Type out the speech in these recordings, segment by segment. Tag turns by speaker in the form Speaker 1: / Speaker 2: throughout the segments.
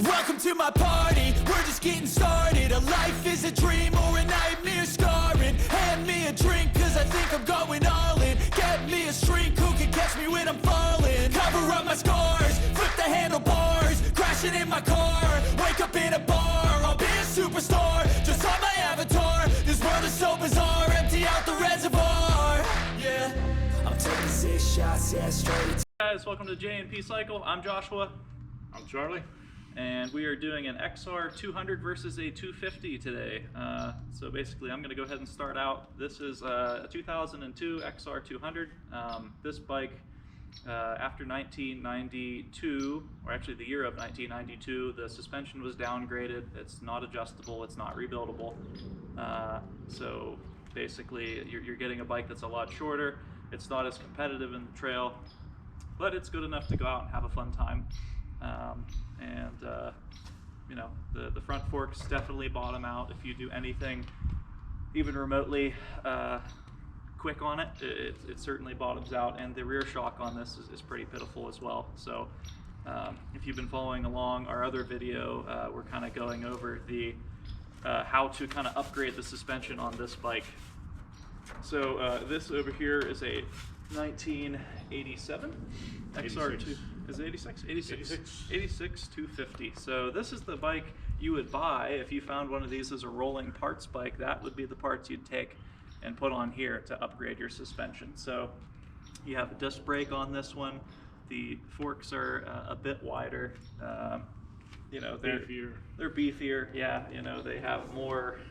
Speaker 1: Welcome to my party, we're just getting started. A life is a dream or a nightmare scarring. Hand me a drink cause I think I'm going all in. Get me a shrink who can catch me when I'm falling. Cover up my scars, flip the handlebars. Crashing in my car, wake up in a bar. I'll be a superstar, just on my avatar. This world is so bizarre, empty out the reservoir. Yeah, I'm taking 6 shots, yeah, straight.
Speaker 2: Hey guys, welcome to J&P Cycle. I'm Joshua.
Speaker 3: I'm Charlie.
Speaker 2: And we are doing an Xr200 versus a 250 today. So basically I'm going to go ahead and start out. This is a 2002 Xr200. This bike, after 1992, or actually the year of 1992, the suspension was downgraded. It's not adjustable, it's not rebuildable. So basically you're getting a bike that's a lot shorter. It's not as competitive in the trail, but it's good enough to go out and have a fun time. You know, the front forks definitely bottom out. If you do anything even remotely quick on it, it certainly bottoms out, and the rear shock on this is pretty pitiful as well. So if you've been following along our other video, we're kind of going over the how to kind of upgrade the suspension on this bike. So this over here is a 1987 Xr2. Is it 86? 86 250. So this is the bike you would buy if you found one of these as a rolling parts bike. That would be the parts you'd take and put on here to upgrade your suspension. So you have a disc brake on this one. The forks are a bit wider. You know, they're beefier. Yeah, you know, they have more.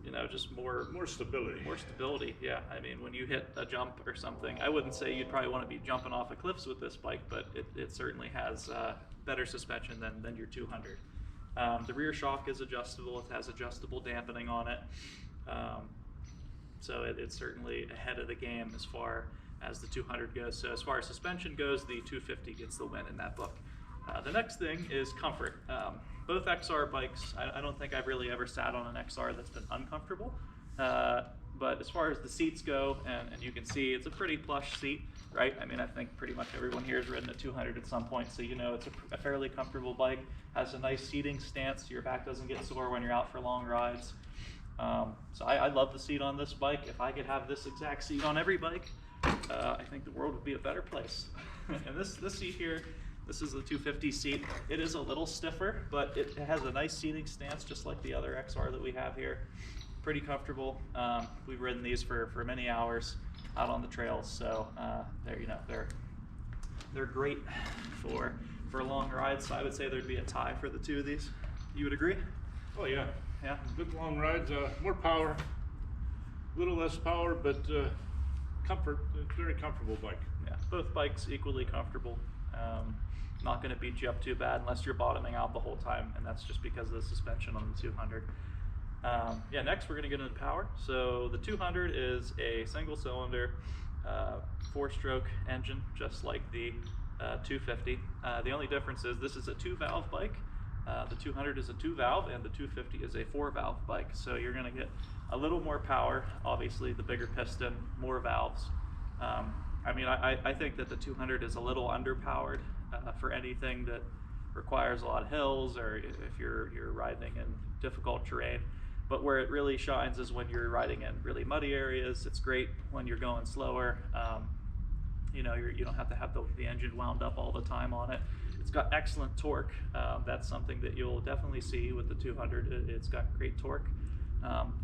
Speaker 2: You know, just more stability. More stability, yeah. I mean, when you hit a jump or something, I wouldn't say you'd probably want to be jumping off of cliffs with this bike, but it certainly has better suspension than your 200. The rear shock is adjustable. It has adjustable dampening on it. So it's certainly ahead of the game as far as the 200 goes. So as far as suspension goes, the 250 gets the win in that book. The next thing is comfort. Both XR bikes, I don't think I've really ever sat on an XR that's been uncomfortable. But as far as the seats go, and you can see it's a pretty plush seat, right? I mean, I think pretty much everyone here has ridden a 200 at some point, so you know it's a fairly comfortable bike. Has a nice seating stance, so your back doesn't get sore when you're out for long rides. So I love the seat on this bike. If I could have this exact seat on every bike, I think the world would be a better place. And this seat here, this is the 250 seat. It is a little stiffer, but it has a nice seating stance, just like the other XR that we have here. Pretty comfortable. We've ridden these for many hours out on the trails, so they're great for long rides. So I would say there'd be a tie for the two of these. You would agree?
Speaker 3: Oh yeah,
Speaker 2: yeah.
Speaker 3: Good long rides. More power, a little less power, but comfort. Very comfortable bike. Yeah,
Speaker 2: both bikes equally comfortable. Not going to beat you up too bad unless you're bottoming out the whole time, and that's just because of the suspension on the 200. Yeah, next we're going to get into power. So the 200 is a single cylinder 4-stroke engine, just like the 250. The only difference is this is a 2-valve bike. The 200 is a 2-valve, and the 250 is a 4-valve bike. So you're going to get a little more power, obviously the bigger piston, more valves. I mean, I think that the 200 is a little underpowered for anything that requires a lot of hills, or if you're riding in difficult terrain. But where it really shines is when you're riding in really muddy areas. It's great when you're going slower. You know, you don't have to have the engine wound up all the time on it. It's got excellent torque. That's something that you'll definitely see with the 200. It's got great torque.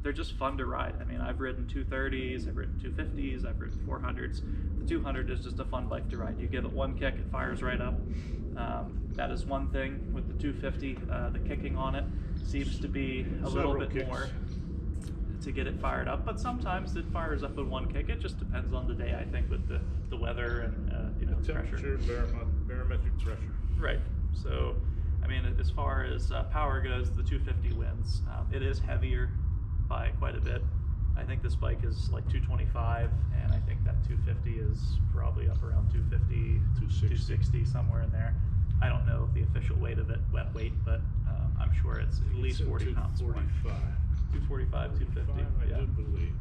Speaker 2: They're just fun to ride. I mean, I've ridden 230s, I've ridden 250s, I've ridden 400s. The 200 is just a fun bike to ride. You give it one kick, it fires right up. That is one thing with the 250. The kicking on it seems to be a little bit more to get it fired up, but sometimes it fires up in one kick. It just depends on the day, I think, with the weather and you know,
Speaker 3: temperature, barometric pressure.
Speaker 2: Right. So, I mean, as far as power goes, the 250 wins. It is heavier by quite a bit. I think this bike is like 225, and I think that 250 is probably up around 250, 260, somewhere in there. I don't know the official weight of it, wet weight, but I'm sure it's at least 40 pounds more. 245, 250.
Speaker 3: I do believe.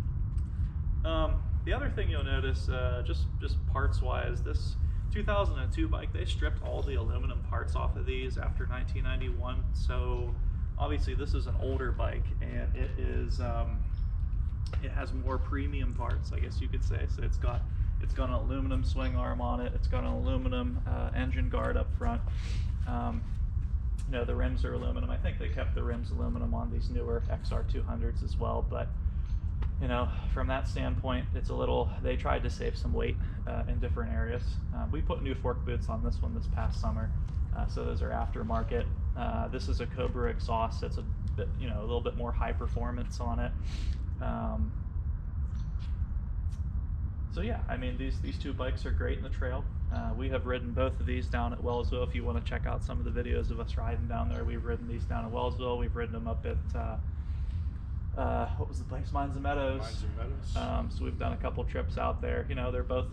Speaker 2: The other thing you'll notice, just parts-wise, this 2002 bike, they stripped all the aluminum parts off of these after 1991. So obviously this is an older bike, and it is it has more premium parts, I guess you could say. So it's got an aluminum swing arm on it. It's got an aluminum engine guard up front. You know, the rims are aluminum. I think they kept the rims aluminum on these newer Xr200s as well, but you know, from that standpoint, it's a little, they tried to save some weight in different areas. We put new fork boots on this one this past summer, so those are aftermarket. This is a Cobra exhaust. It's a bit, you know, a little bit more high performance on it. So yeah, I mean, these two bikes are great in the trail. We have ridden both of these down at Wellsville. If you want to check out some of the videos of us riding down there, we've ridden these down at Wellsville. We've ridden them up at what was the place? Mines and Meadows.
Speaker 3: Mines and Meadows.
Speaker 2: So we've done a couple trips out there. You know, they're both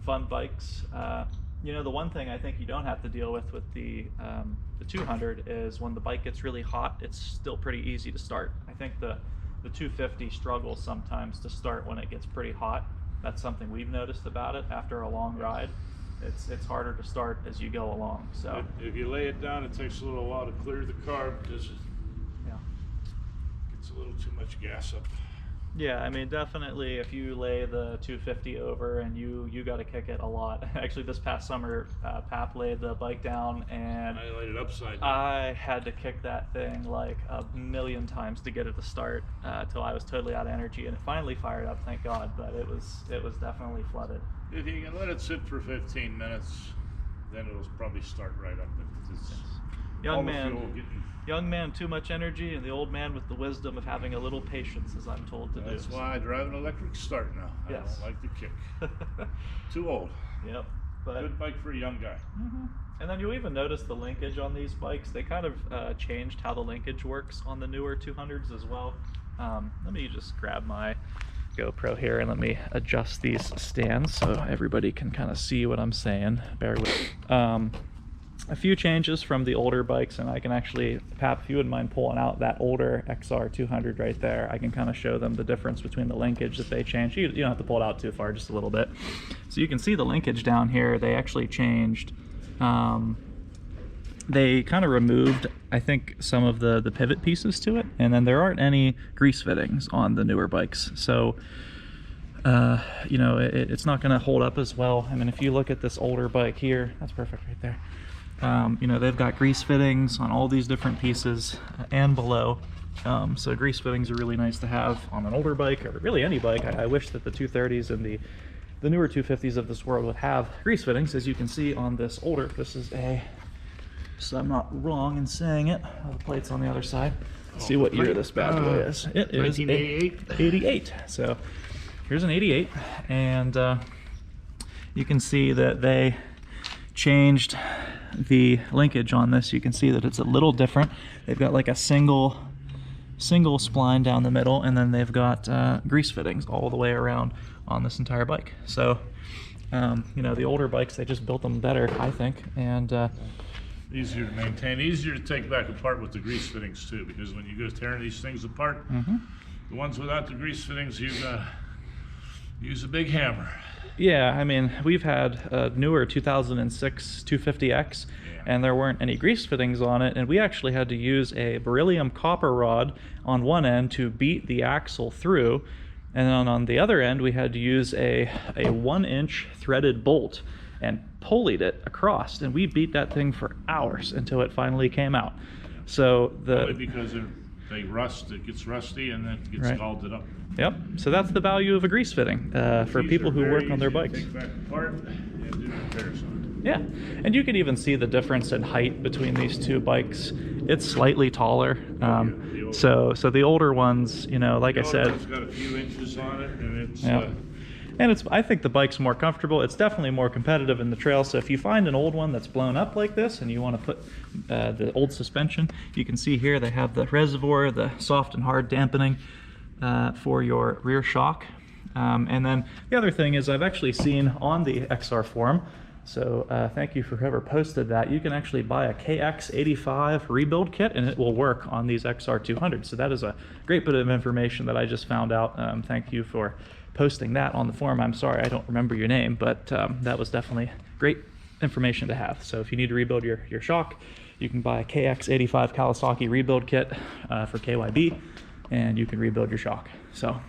Speaker 2: fun bikes. You know, the one thing I think you don't have to deal with the 200 is when the bike gets really hot, it's still pretty easy to start. I think the 250 struggles sometimes to start when it gets pretty hot. That's something we've noticed about it after a long ride. It's harder to start as you go along. So
Speaker 3: if you lay it down, it takes a little while to clear the carb because it gets a little too much gas up.
Speaker 2: Yeah, I mean, definitely if you lay the 250 over and you got to kick it a lot. Actually, this past summer, Pap laid the bike down and
Speaker 3: I laid it upside down.
Speaker 2: I had to kick that thing like a million times to get it to start till I was totally out of energy, and it finally fired up, thank God, but it was definitely flooded.
Speaker 3: If you can let it sit for 15 minutes, then it'll probably start right up. It's
Speaker 2: Young man, too much energy, and the old man with the wisdom of having a little patience, as I'm told to do.
Speaker 3: That's why I drive an electric start now.
Speaker 2: Yes.
Speaker 3: I don't like the kick. Too old.
Speaker 2: Yep. But
Speaker 3: good bike for a young guy.
Speaker 2: Mm-hmm. And then you even notice the linkage on these bikes. They kind of changed how the linkage works on the newer 200s as well. Let me just grab my GoPro here and let me adjust these stands so everybody can kind of see what I'm saying. Bear with a few changes from the older bikes, and I can actually, Pap, if you wouldn't mind pulling out that older Xr200 right there, I can kind of show them the difference between the linkage that they changed. You don't have to pull it out too far, just a little bit. So you can see the linkage down here. They actually changed, they kind of removed, I think, some of the pivot pieces to it, and then there aren't any grease fittings on the newer bikes. So you know, it's not going to hold up as well. I mean, if you look at this older bike here, that's perfect right there. You know, they've got grease fittings on all these different pieces and below. So grease fittings are really nice to have on an older bike, or really any bike. I wish that the 230s and the newer 250s of this world would have grease fittings. As you can see on this older, this is a, so I'm not wrong in saying it, the plate's on the other side. Let's see what year this bad boy is. It is
Speaker 3: 1988.
Speaker 2: 88. So here's an 88, and you can see that they changed the linkage on this. You can see that it's a little different. They've got like a single spline down the middle, and then they've got grease fittings all the way around on this entire bike. So you know, the older bikes, they just built them better, I think, and
Speaker 3: easier to maintain, easier to take back apart with the grease fittings too, because when you go tearing these things apart, the ones without the grease fittings, you use a big hammer.
Speaker 2: Yeah, I mean, we've had a newer 2006 250X, and there weren't any grease fittings on it, and we actually had to use a beryllium copper rod on one end to beat the axle through, and then on the other end we had to use a 1-inch threaded bolt and pulleyed it across, and we beat that thing for hours until it finally came out. So
Speaker 3: probably because they rust, it gets rusty, and then it gets scalded up.
Speaker 2: Yep. So that's the value of a grease fitting for people who work on their bikes.
Speaker 3: Take back apart and do repairs on it.
Speaker 2: Yeah, and you can even see the difference in height between these two bikes. It's slightly taller. So the older ones, you know, like I said,
Speaker 3: it's got a few inches on it, and it's
Speaker 2: and it's, I think the bike's more comfortable. It's definitely more competitive in the trail. So if you find an old one that's blown up like this and you want to put the old suspension, you can see here they have the reservoir, the soft and hard dampening for your rear shock. And then the other thing is, I've actually seen on the XR forum, so thank you for whoever posted that, you can actually buy a KX85 rebuild kit and it will work on these XR200s. So that is a great bit of information that I just found out. Thank you for posting that on the forum. I'm sorry I don't remember your name, but that was definitely great information to have. So if you need to rebuild your shock, you can buy a KX85 Kawasaki rebuild kit for KYB, and you can rebuild your shock. So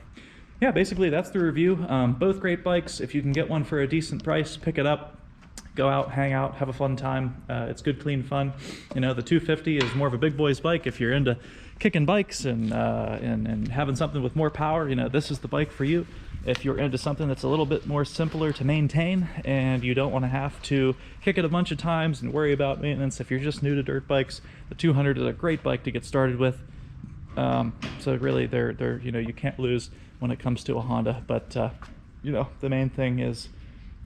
Speaker 2: yeah, basically that's the review. Both great bikes. If you can get one for a decent price, pick it up. Go out, hang out, have a fun time. It's good, clean fun. You know, the 250 is more of a big boy's bike. If you're into kicking bikes and having something with more power, you know, this is the bike for you. If you're into something that's a little bit more simpler to maintain and you don't want to have to kick it a bunch of times and worry about maintenance, if you're just new to dirt bikes, the 200 is a great bike to get started with. So really, they're you know, you can't lose when it comes to a Honda. But you know, the main thing is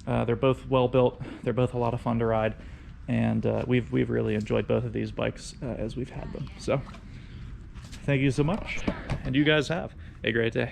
Speaker 2: they're both well built. They're both a lot of fun to ride, and we've really enjoyed both of these bikes as we've had them. So thank you so much, and you guys have a great day.